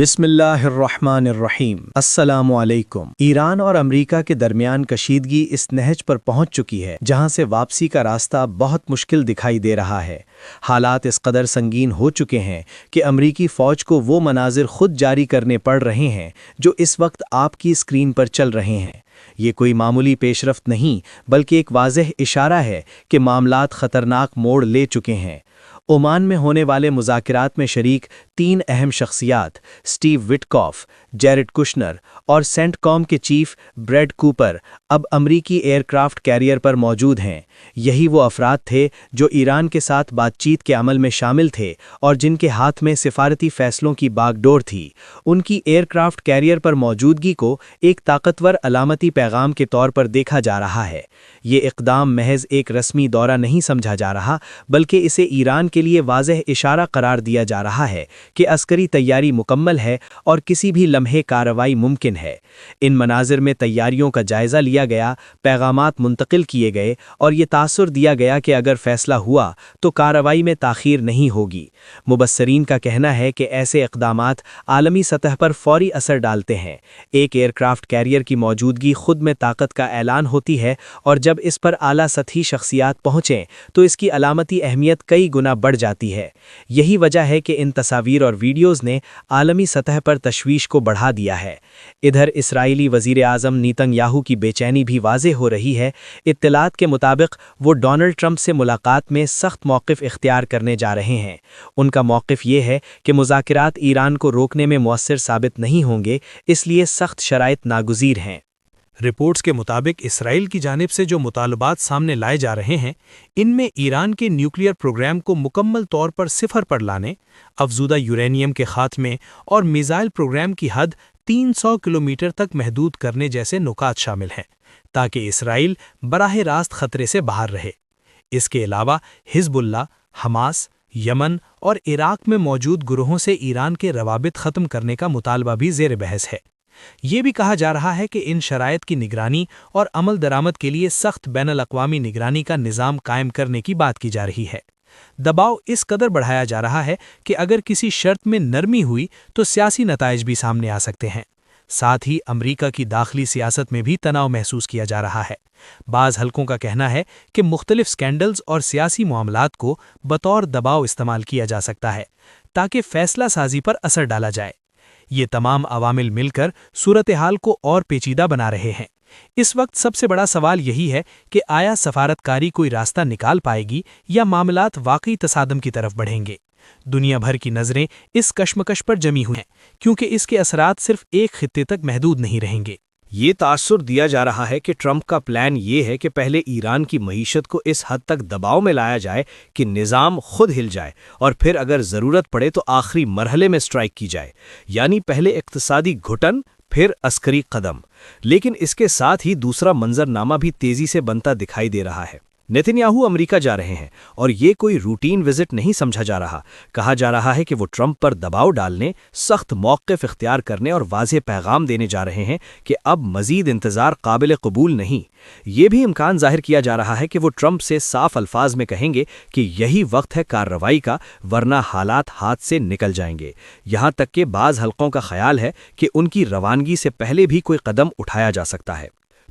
بسم اللہ الرحمن الرحیم۔ السلام علیکم۔ ایران اور امریکہ کے درمیان کشیدگی اس نہج پر پہنچ چکی ہے جہاں سے واپسی کا راستہ بہت مشکل دکھائی دے رہا ہے۔ حالات اس قدر سنگین ہو چکے ہیں کہ امریکی فوج کو وہ مناظر خود جاری کرنے پڑ رہے ہیں جو اس وقت آپ کی اسکرین پر چل رہے ہیں۔ یہ کوئی معمولی پیش رفت نہیں بلکہ ایک واضح اشارہ ہے کہ معاملات خطرناک موڑ لے چکے ہیں۔ عمان میں ہونے والے مذاکرات میں شریک 3 اہم شخصیات سٹیو وٹکاف، جیرڈ کشنر اور سینٹ کام کے چیف بریڈ کوپر اب امریکی ایئر کرافٹ کیریئر پر موجود ہیں۔ یہی وہ افراد تھے جو ایران کے ساتھ بات چیت کے عمل میں شامل تھے اور جن کے ہاتھ میں سفارتی فیصلوں کی باغ ڈور تھی۔ ان کی ایئر کرافٹ کیریئر پر موجودگی کو ایک طاقتور علامتی پیغام کے طور پر دیکھا جا رہا ہے۔ یہ اقدام محض ایک رسمی دورہ نہیں سمجھا جا رہا بلکہ اسے ایران کے لیے واضح اشارہ قرار دیا جا رہا ہے کہ عسکری تیاری مکمل ہے اور کسی بھی لمحے کارروائی ممکن ہے۔ ان مناظر میں تیاریوں کا جائزہ لیا گیا، پیغامات منتقل کیے گئے اور یہ تاثر دیا گیا کہ اگر فیصلہ ہوا تو کارروائی میں تاخیر نہیں ہوگی۔ مبصرین کا کہنا ہے کہ ایسے اقدامات عالمی سطح پر فوری اثر ڈالتے ہیں۔ ایک ایئر کرافٹ کیریئر کی موجودگی خود میں طاقت کا اعلان ہوتی ہے اور جب اس پر اعلیٰ سطحی شخصیات پہنچیں تو اس کی علامتی اہمیت کئی گنا بڑھ جاتی ہے۔ یہی وجہ ہے کہ ان تصاویر اور ویڈیوز نے عالمی سطح پر تشویش کو بڑھا دیا ہے۔ ادھر اسرائیلی وزیر اعظم نیتن یاہو کی بے چینی بھی واضح ہو رہی ہے۔ اطلاعات کے مطابق وہ ڈونلڈ ٹرمپ سے ملاقات میں سخت موقف اختیار کرنے جا رہے ہیں۔ ان کا موقف یہ ہے کہ مذاکرات ایران کو روکنے میں مؤثر ثابت نہیں ہوں گے، اس لیے سخت شرائط ناگزیر ہیں۔ رپورٹس کے مطابق اسرائیل کی جانب سے جو مطالبات سامنے لائے جا رہے ہیں، ان میں ایران کے نیوکلیئر پروگرام کو مکمل طور پر صفر پر لانے، افزودہ یورینیم کے خاتمے اور میزائل پروگرام کی حد 300 کلومیٹر تک محدود کرنے جیسے نکات شامل ہیں، تاکہ اسرائیل براہ راست خطرے سے باہر رہے۔ اس کے علاوہ حزب اللہ، حماس، یمن اور عراق میں موجود گروہوں سے ایران کے روابط ختم کرنے کا مطالبہ بھی زیر بحث ہے۔ یہ بھی کہا جا رہا ہے کہ ان شرائط کی نگرانی اور عمل درآمد کے لیے سخت بین الاقوامی نگرانی کا نظام قائم کرنے کی بات کی جا رہی ہے۔ دباؤ اس قدر بڑھایا جا رہا ہے کہ اگر کسی شرط میں نرمی ہوئی تو سیاسی نتائج بھی سامنے آ سکتے ہیں۔ ساتھ ہی امریکہ کی داخلی سیاست میں بھی تناؤ محسوس کیا جا رہا ہے۔ بعض حلقوں کا کہنا ہے کہ مختلف سکینڈلز اور سیاسی معاملات کو بطور دباؤ استعمال کیا جا سکتا ہے تاکہ فیصلہ سازی پر اثر ڈالا جائے۔ یہ تمام عوامل مل کر صورتحال کو اور پیچیدہ بنا رہے ہیں۔ اس وقت سب سے بڑا سوال یہی ہے کہ آیا سفارتکاری کوئی راستہ نکال پائے گی یا معاملات واقعی تصادم کی طرف بڑھیں گے؟ دنیا بھر کی نظریں اس کشمکش پر جمی ہوئی ہیں کیونکہ اس کے اثرات صرف ایک خطے تک محدود نہیں رہیں گے۔ یہ تاثر دیا جا رہا ہے کہ ٹرمپ کا پلان یہ ہے کہ پہلے ایران کی معیشت کو اس حد تک دباؤ میں لایا جائے کہ نظام خود ہل جائے اور پھر اگر ضرورت پڑے تو آخری مرحلے میں اسٹرائک کی جائے، یعنی پہلے اقتصادی گھٹن پھر عسکری قدم۔ لیکن اس کے ساتھ ہی دوسرا منظرنامہ بھی تیزی سے بنتا دکھائی دے رہا ہے۔ نیتن یاہو امریکہ جا رہے ہیں اور یہ کوئی روٹین وزٹ نہیں سمجھا جا رہا۔ کہا جا رہا ہے کہ وہ ٹرمپ پر دباؤ ڈالنے، سخت موقف اختیار کرنے اور واضح پیغام دینے جا رہے ہیں کہ اب مزید انتظار قابل قبول نہیں۔ یہ بھی امکان ظاہر کیا جا رہا ہے کہ وہ ٹرمپ سے صاف الفاظ میں کہیں گے کہ یہی وقت ہے کارروائی کا، ورنہ حالات ہاتھ سے نکل جائیں گے۔ یہاں تک کہ بعض حلقوں کا خیال ہے کہ ان کی روانگی سے پہلے بھی کوئی قدم اٹھایا جا سکتا ہے۔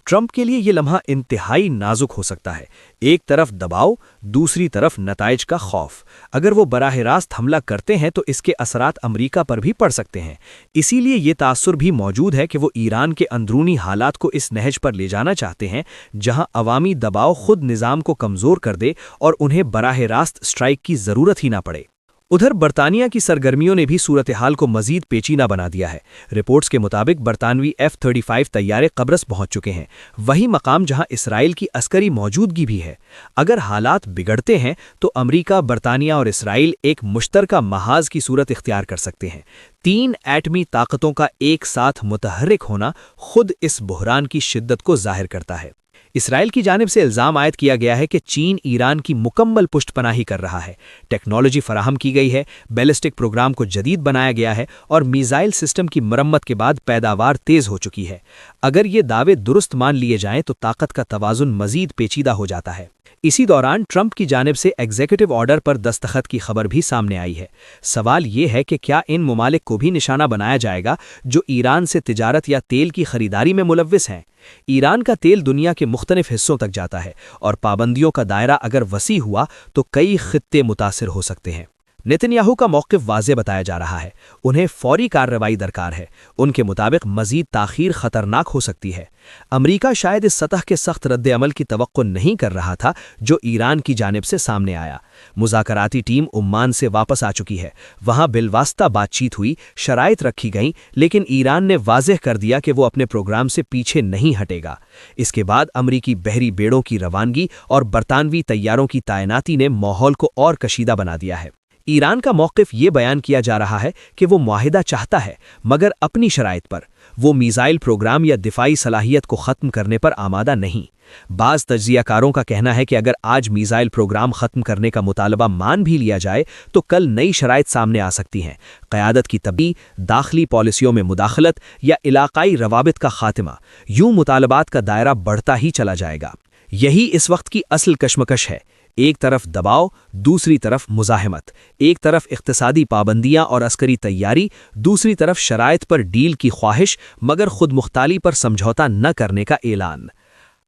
ٹرمپ کے لیے یہ لمحہ انتہائی نازک ہو سکتا ہے۔ ایک طرف دباؤ، دوسری طرف نتائج کا خوف۔ اگر وہ براہ راست حملہ کرتے ہیں تو اس کے اثرات امریکہ پر بھی پڑ سکتے ہیں۔ اسی لیے یہ تاثر بھی موجود ہے کہ وہ ایران کے اندرونی حالات کو اس نہج پر لے جانا چاہتے ہیں جہاں عوامی دباؤ خود نظام کو کمزور کر دے اور انہیں براہ راست اسٹرائک کی ضرورت ہی نہ پڑے۔ ادھر برطانیہ کی سرگرمیوں نے بھی صورتحال کو مزید پیچیدہ بنا دیا ہے۔ رپورٹس کے مطابق برطانوی F-35 طیارے قبرص پہنچ چکے ہیں، وہی مقام جہاں اسرائیل کی عسکری موجودگی بھی ہے۔ اگر حالات بگڑتے ہیں تو امریکہ، برطانیہ اور اسرائیل ایک مشترکہ محاذ کی صورت اختیار کر سکتے ہیں۔ 3 ایٹمی طاقتوں کا ایک ساتھ متحرک ہونا خود اس بحران کی شدت کو ظاہر کرتا ہے۔ اسرائیل کی جانب سے الزام عائد کیا گیا ہے کہ چین ایران کی مکمل پشت پناہی کر رہا ہے، ٹیکنالوجی فراہم کی گئی ہے، بیلسٹک پروگرام کو جدید بنایا گیا ہے اور میزائل سسٹم کی مرمت کے بعد پیداوار تیز ہو چکی ہے۔ اگر یہ دعوے درست مان لیے جائیں تو طاقت کا توازن مزید پیچیدہ ہو جاتا ہے۔ اسی دوران ٹرمپ کی جانب سے ایگزیکٹو آرڈر پر دستخط کی خبر بھی سامنے آئی ہے۔ سوال یہ ہے کہ کیا ان ممالک کو بھی نشانہ بنایا جائے گا جو ایران سے تجارت یا تیل کی خریداری میں ملوث ہیں؟ ایران کا تیل دنیا کے مختلف حصوں تک جاتا ہے اور پابندیوں کا دائرہ اگر وسیع ہوا تو کئی خطے متاثر ہو سکتے ہیں۔ نیتن یاہو کا موقف واضح بتایا جا رہا ہے، انہیں فوری کارروائی درکار ہے۔ ان کے مطابق مزید تاخیر خطرناک ہو سکتی ہے۔ امریکہ شاید اس سطح کے سخت رد عمل کی توقع نہیں کر رہا تھا جو ایران کی جانب سے سامنے آیا۔ مذاکراتی ٹیم عمان سے واپس آ چکی ہے، وہاں بالواسطہ بات چیت ہوئی، شرائط رکھی گئیں، لیکن ایران نے واضح کر دیا کہ وہ اپنے پروگرام سے پیچھے نہیں ہٹے گا۔ اس کے بعد امریکی بحری بیڑوں کی روانگی اور برطانوی طیاروں کی تعیناتی نے ماحول کو اور کشیدہ بنا دیا ہے۔ ایران کا موقف یہ بیان کیا جا رہا ہے کہ وہ معاہدہ چاہتا ہے مگر اپنی شرائط پر، وہ میزائل پروگرام یا دفاعی صلاحیت کو ختم کرنے پر آمادہ نہیں۔ بعض تجزیہ کاروں کا کہنا ہے کہ اگر آج میزائل پروگرام ختم کرنے کا مطالبہ مان بھی لیا جائے تو کل نئی شرائط سامنے آ سکتی ہیں، قیادت کی تبدیلی، داخلی پالیسیوں میں مداخلت یا علاقائی روابط کا خاتمہ۔ یوں مطالبات کا دائرہ بڑھتا ہی چلا جائے گا۔ یہی اس وقت کی اصل کشمکش ہے، ایک طرف دباؤ، دوسری طرف مزاحمت، ایک طرف اقتصادی پابندیاں اور عسکری تیاری، دوسری طرف شرائط پر ڈیل کی خواہش مگر خود مختاری پر سمجھوتا نہ کرنے کا اعلان۔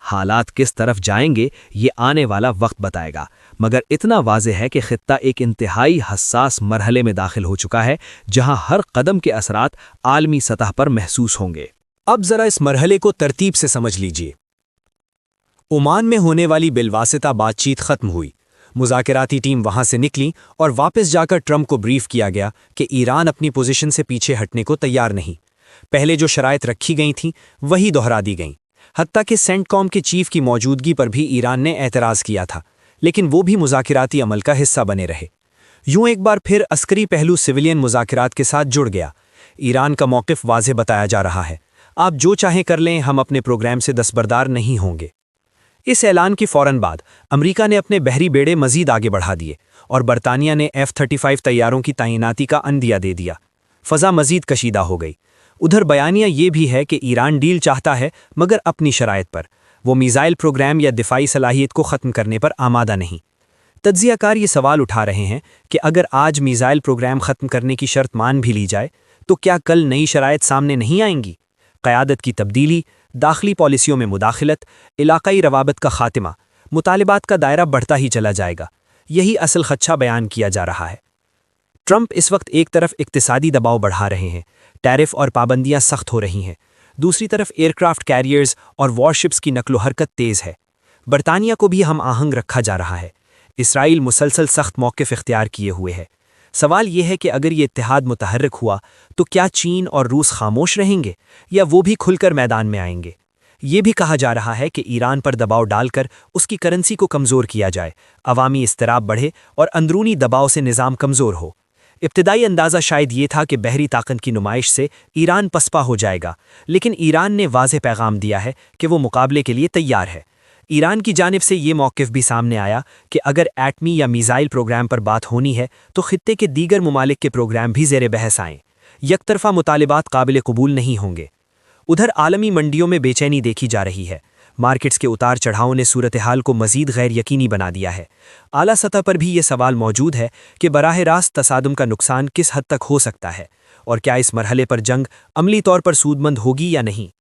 حالات کس طرف جائیں گے یہ آنے والا وقت بتائے گا، مگر اتنا واضح ہے کہ خطہ ایک انتہائی حساس مرحلے میں داخل ہو چکا ہے جہاں ہر قدم کے اثرات عالمی سطح پر محسوس ہوں گے۔ اب ذرا اس مرحلے کو ترتیب سے سمجھ لیجیے۔ عمان میں ہونے والی بالواسطہ بات چیت ختم ہوئی، مذاکراتی ٹیم وہاں سے نکلی اور واپس جا کر ٹرمپ کو بریف کیا گیا کہ ایران اپنی پوزیشن سے پیچھے ہٹنے کو تیار نہیں۔ پہلے جو شرائط رکھی گئی تھیں وہی دہرا دی گئیں، حتیٰ کہ سینٹ کام کے چیف کی موجودگی پر بھی ایران نے اعتراض کیا تھا، لیکن وہ بھی مذاکراتی عمل کا حصہ بنے رہے۔ یوں ایک بار پھر عسکری پہلو سویلین مذاکرات کے ساتھ جڑ گیا۔ ایران کا موقف واضح بتایا جا رہا ہے، آپ جو چاہیں کر لیں، ہم اپنے پروگرام سے دستبردار نہیں ہوں گے۔ اس اعلان کے فوراً بعد امریکہ نے اپنے بحری بیڑے مزید آگے بڑھا دیے اور برطانیہ نے F-35 طیاروں کی تعیناتی کا عندیہ دے دیا۔ فضا مزید کشیدہ ہو گئی۔ ادھر بیانیہ یہ بھی ہے کہ ایران ڈیل چاہتا ہے مگر اپنی شرائط پر، وہ میزائل پروگرام یا دفاعی صلاحیت کو ختم کرنے پر آمادہ نہیں۔ تجزیہ کار یہ سوال اٹھا رہے ہیں کہ اگر آج میزائل پروگرام ختم کرنے کی شرط مان بھی لی جائے تو کیا کل نئی شرائط سامنے نہیں آئیں گی؟ قیادت کی تبدیلی، داخلی پالیسیوں میں مداخلت، علاقائی روابط کا خاتمہ، مطالبات کا دائرہ بڑھتا ہی چلا جائے گا۔ یہی اصل خدشہ بیان کیا جا رہا ہے۔ ٹرمپ اس وقت ایک طرف اقتصادی دباؤ بڑھا رہے ہیں، ٹیرف اور پابندیاں سخت ہو رہی ہیں، دوسری طرف ایئرکرافٹ کیریئرز اور وارشپس کی نقل و حرکت تیز ہے۔ برطانیہ کو بھی ہم آہنگ رکھا جا رہا ہے۔ اسرائیل مسلسل سخت موقف اختیار کیے ہوئے ہے۔ سوال یہ ہے کہ اگر یہ اتحاد متحرک ہوا تو کیا چین اور روس خاموش رہیں گے یا وہ بھی کھل کر میدان میں آئیں گے؟ یہ بھی کہا جا رہا ہے کہ ایران پر دباؤ ڈال کر اس کی کرنسی کو کمزور کیا جائے، عوامی اضطراب بڑھے اور اندرونی دباؤ سے نظام کمزور ہو۔ ابتدائی اندازہ شاید یہ تھا کہ بحری طاقت کی نمائش سے ایران پسپا ہو جائے گا، لیکن ایران نے واضح پیغام دیا ہے کہ وہ مقابلے کے لیے تیار ہے۔ ایران کی جانب سے یہ موقف بھی سامنے آیا کہ اگر ایٹمی یا میزائل پروگرام پر بات ہونی ہے تو خطے کے دیگر ممالک کے پروگرام بھی زیر بحث آئیں۔ یک طرفہ مطالبات قابل قبول نہیں ہوں گے۔ ادھر عالمی منڈیوں میں بے چینی دیکھی جا رہی ہے۔ مارکیٹس کے اتار چڑھاؤں نے صورتحال کو مزید غیر یقینی بنا دیا ہے۔ اعلیٰ سطح پر بھی یہ سوال موجود ہے کہ براہ راست تصادم کا نقصان کس حد تک ہو سکتا ہے اور کیا اس مرحلے پر جنگ عملی طور پر سود مند ہوگی یا نہیں۔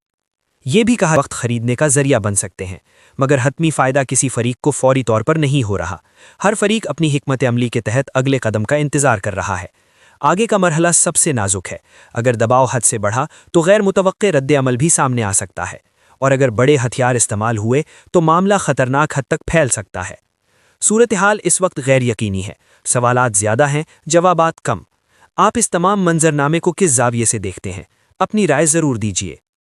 یہ بھی کہا وقت خریدنے کا ذریعہ بن سکتے ہیں، مگر حتمی فائدہ کسی فریق کو فوری طور پر نہیں ہو رہا۔ ہر فریق اپنی حکمت عملی کے تحت اگلے قدم کا انتظار کر رہا ہے۔ آگے کا مرحلہ سب سے نازک ہے۔ اگر دباؤ حد سے بڑھا تو غیر متوقع رد عمل بھی سامنے آ سکتا ہے، اور اگر بڑے ہتھیار استعمال ہوئے تو معاملہ خطرناک حد تک پھیل سکتا ہے۔ صورتحال اس وقت غیر یقینی ہے، سوالات زیادہ ہیں، جوابات کم۔ آپ اس تمام منظرنامے کو کس زاویے سے دیکھتے ہیں؟ اپنی رائے ضرور دیجیے۔